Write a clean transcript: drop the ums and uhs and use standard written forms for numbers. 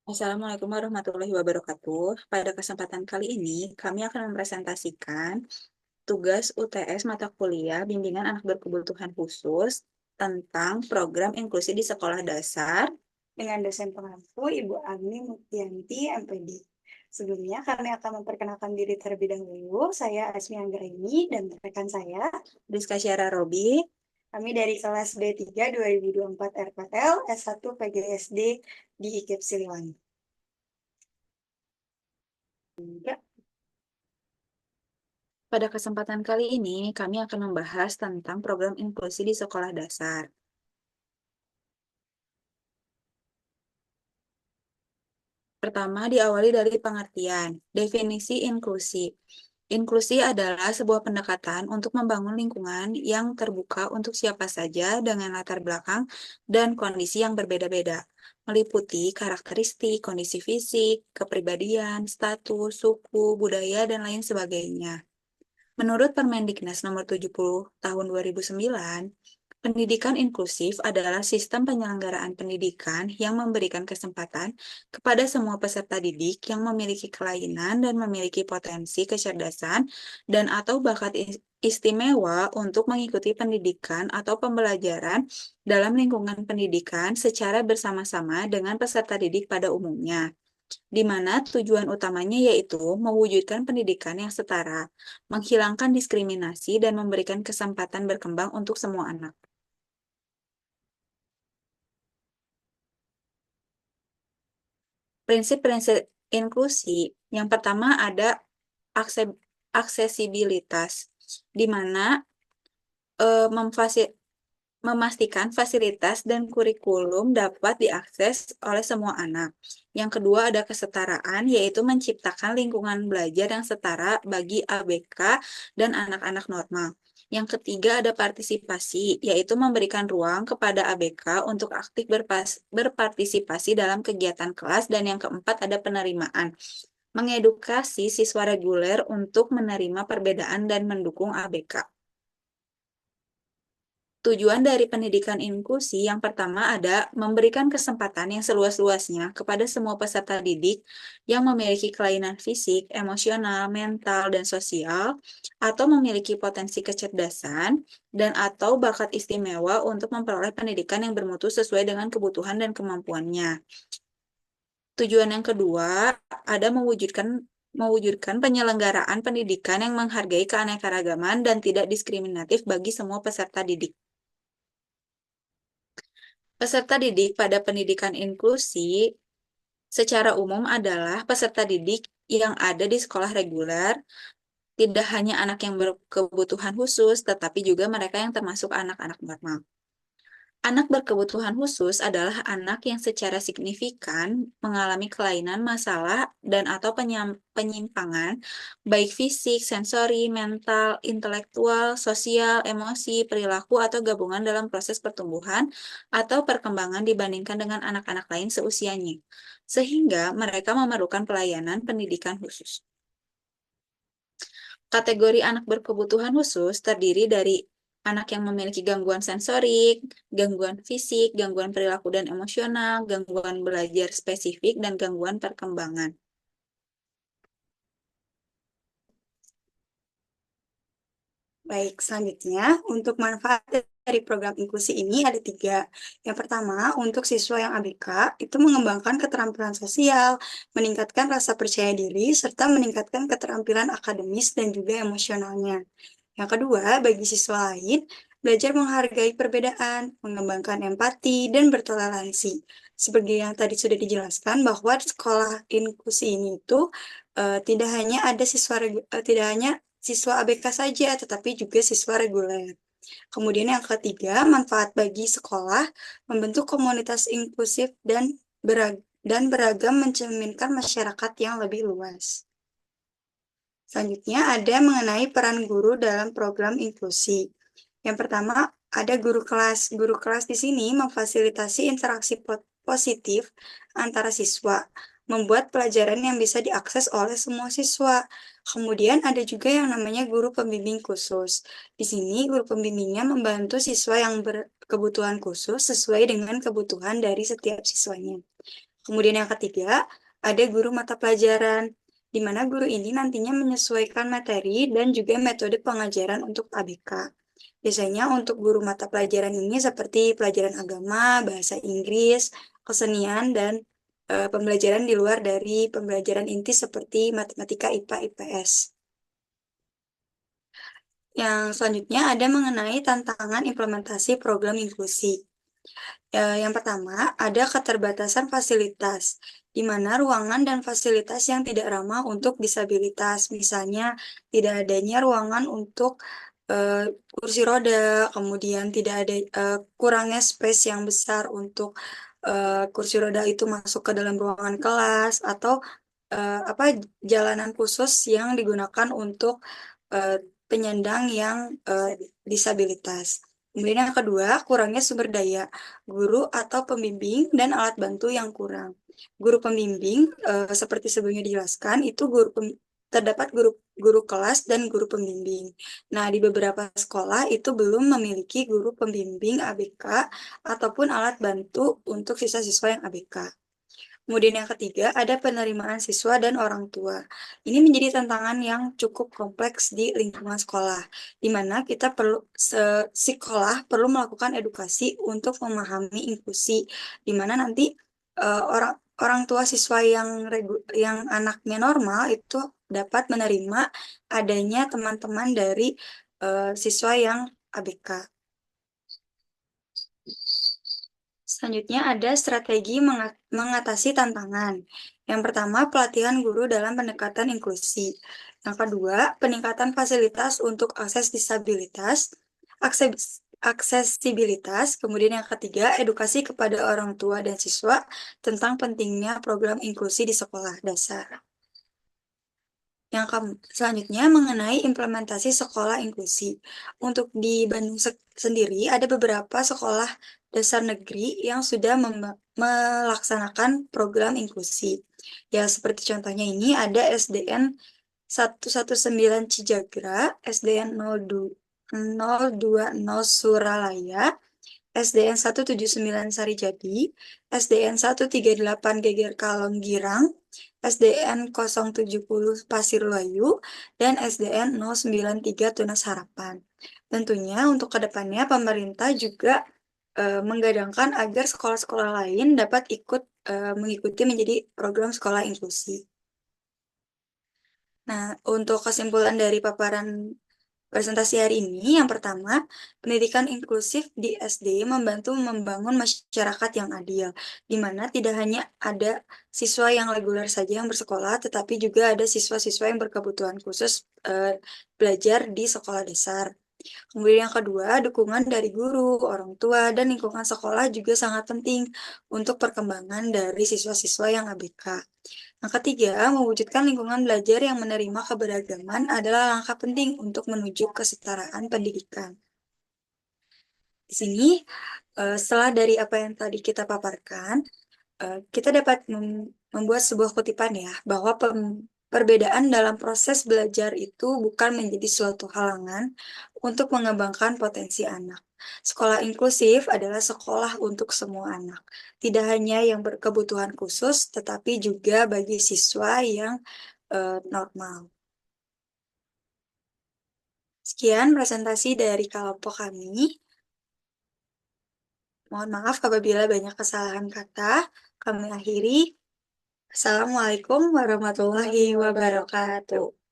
Assalamualaikum warahmatullahi wabarakatuh. Pada kesempatan kali ini, kami akan mempresentasikan tugas UTS mata kuliah Bimbingan Anak Berkebutuhan Khusus tentang program inklusi di sekolah dasar dengan dosen pengampu Ibu Agni Mutianti, MPD. Sebelumnya, kami akan memperkenalkan diri terlebih dahulu. Saya Asmi Anggraini dan rekan saya, Rizka Syara Robi. Kami dari kelas B3 2024 RPL S1 PGSD di IKIP Siliwangi. Pada kesempatan kali ini, kami akan membahas tentang program inklusi di sekolah dasar. Pertama, diawali dari pengertian. Definisi inklusi. Inklusi adalah sebuah pendekatan untuk membangun lingkungan yang terbuka untuk siapa saja dengan latar belakang dan kondisi yang berbeda-beda, meliputi karakteristik, kondisi fisik, kepribadian, status, suku, budaya, dan lain sebagainya. Menurut Permendiknas Nomor 70 Tahun 2009, pendidikan inklusif adalah sistem penyelenggaraan pendidikan yang memberikan kesempatan kepada semua peserta didik yang memiliki kelainan dan memiliki potensi kecerdasan dan atau bakat istimewa untuk mengikuti pendidikan atau pembelajaran dalam lingkungan pendidikan secara bersama-sama dengan peserta didik pada umumnya, di mana tujuan utamanya yaitu mewujudkan pendidikan yang setara, menghilangkan diskriminasi, dan memberikan kesempatan berkembang untuk semua anak. Prinsip-prinsip inklusi, yang pertama ada aksesibilitas, di mana eh, memfasi- memastikan fasilitas dan kurikulum dapat diakses oleh semua anak. Yang kedua ada kesetaraan, yaitu menciptakan lingkungan belajar yang setara bagi ABK dan anak-anak normal. Yang ketiga ada partisipasi, yaitu memberikan ruang kepada ABK untuk aktif berpartisipasi dalam kegiatan kelas. Dan yang keempat ada penerimaan, mengedukasi siswa reguler untuk menerima perbedaan dan mendukung ABK. Tujuan dari pendidikan inklusi yang pertama ada memberikan kesempatan yang seluas-luasnya kepada semua peserta didik yang memiliki kelainan fisik, emosional, mental, dan sosial, atau memiliki potensi kecerdasan dan atau bakat istimewa untuk memperoleh pendidikan yang bermutu sesuai dengan kebutuhan dan kemampuannya. Tujuan yang kedua ada mewujudkan penyelenggaraan pendidikan yang menghargai keanekaragaman dan tidak diskriminatif bagi semua peserta didik. Peserta didik pada pendidikan inklusi secara umum adalah peserta didik yang ada di sekolah reguler, tidak hanya anak yang berkebutuhan khusus, tetapi juga mereka yang termasuk anak-anak normal. Anak berkebutuhan khusus adalah anak yang secara signifikan mengalami kelainan, masalah, dan atau penyimpangan, baik fisik, sensori, mental, intelektual, sosial, emosi, perilaku, atau gabungan dalam proses pertumbuhan atau perkembangan dibandingkan dengan anak-anak lain seusianya, sehingga mereka memerlukan pelayanan pendidikan khusus. Kategori anak berkebutuhan khusus terdiri dari anak yang memiliki gangguan sensorik, gangguan fisik, gangguan perilaku dan emosional, gangguan belajar spesifik, dan gangguan perkembangan. Baik, selanjutnya untuk manfaat dari program inklusi ini ada 3. Yang pertama, untuk siswa yang ABK, itu mengembangkan keterampilan sosial, meningkatkan rasa percaya diri, serta meningkatkan keterampilan akademis dan juga emosionalnya. Yang kedua, bagi siswa lain, belajar menghargai perbedaan, mengembangkan empati, dan bertoleransi. Seperti yang tadi sudah dijelaskan bahwa di sekolah inklusi ini itu tidak hanya siswa ABK saja, tetapi juga siswa reguler. Kemudian yang ketiga, manfaat bagi sekolah, membentuk komunitas inklusif dan beragam mencerminkan masyarakat yang lebih luas. Selanjutnya ada mengenai peran guru dalam program inklusi. Yang pertama, ada guru kelas. Guru kelas di sini memfasilitasi interaksi positif antara siswa, membuat pelajaran yang bisa diakses oleh semua siswa. Kemudian ada juga yang namanya guru pembimbing khusus. Di sini guru pembimbingnya membantu siswa yang berkebutuhan khusus sesuai dengan kebutuhan dari setiap siswanya. Kemudian yang ketiga, ada guru mata pelajaran, di mana guru ini nantinya menyesuaikan materi dan juga metode pengajaran untuk ABK. Biasanya untuk guru mata pelajaran ini seperti pelajaran agama, bahasa Inggris, kesenian, dan pembelajaran di luar dari pembelajaran inti seperti matematika, IPA, IPS. Yang selanjutnya ada mengenai tantangan implementasi program inklusi. Yang pertama, ada keterbatasan fasilitas, di mana ruangan dan fasilitas yang tidak ramah untuk disabilitas. Misalnya, tidak adanya ruangan untuk kursi roda, kemudian tidak ada kurangnya space yang besar untuk kursi roda itu masuk ke dalam ruangan kelas, atau apa jalanan khusus yang digunakan untuk eh, penyandang yang disabilitas. Kemudian yang kedua, kurangnya sumber daya guru atau pembimbing dan alat bantu yang kurang. Guru pembimbing, seperti sebelumnya dijelaskan, itu terdapat guru kelas dan guru pembimbing. Nah, di beberapa sekolah itu belum memiliki guru pembimbing ABK ataupun alat bantu untuk siswa-siswa yang ABK. Kemudian yang ketiga, ada penerimaan siswa dan orang tua. Ini menjadi tantangan yang cukup kompleks di lingkungan sekolah, di mana kita perlu sekolah perlu melakukan edukasi untuk memahami inklusi, di mana nanti orang orang tua siswa yang anaknya normal itu dapat menerima adanya teman-teman dari siswa yang ABK. Selanjutnya ada strategi mengatasi tantangan. Yang pertama, pelatihan guru dalam pendekatan inklusi. Yang kedua, peningkatan fasilitas untuk akses disabilitas, aksesibilitas. Kemudian yang ketiga, edukasi kepada orang tua dan siswa tentang pentingnya program inklusi di sekolah dasar. Yang selanjutnya mengenai implementasi sekolah inklusi. Untuk di Bandung sendiri ada beberapa sekolah dasar negeri yang sudah melaksanakan program inklusi. Ya, seperti contohnya ini ada SDN 119 Cijagra, SDN 020 Suralaya, SDN 179 Sarijadi, SDN 138 Geger Kalong Girang, SDN 070 Pasirwayu, dan SDN 093 Tunas Harapan. Tentunya untuk kedepannya pemerintah juga menggadangkan agar sekolah-sekolah lain dapat mengikuti menjadi program sekolah inklusi. Nah, untuk kesimpulan dari paparan presentasi hari ini, yang pertama, pendidikan inklusif di SD membantu membangun masyarakat yang adil, di mana tidak hanya ada siswa yang reguler saja yang bersekolah, tetapi juga ada siswa-siswa yang berkebutuhan khusus belajar di sekolah dasar. Kemudian yang kedua, dukungan dari guru, orang tua, dan lingkungan sekolah juga sangat penting untuk perkembangan dari siswa-siswa yang ABK. Yang ketiga, mewujudkan lingkungan belajar yang menerima keberagaman adalah langkah penting untuk menuju kesetaraan pendidikan. Di sini, setelah dari apa yang tadi kita paparkan, kita dapat membuat sebuah kutipan ya, bahwa perbedaan dalam proses belajar itu bukan menjadi suatu halangan untuk mengembangkan potensi anak. Sekolah inklusif adalah sekolah untuk semua anak, tidak hanya yang berkebutuhan khusus, tetapi juga bagi siswa yang normal. Sekian presentasi dari kelompok kami. Mohon maaf apabila banyak kesalahan kata. Kami akhiri. Assalamualaikum warahmatullahi wabarakatuh.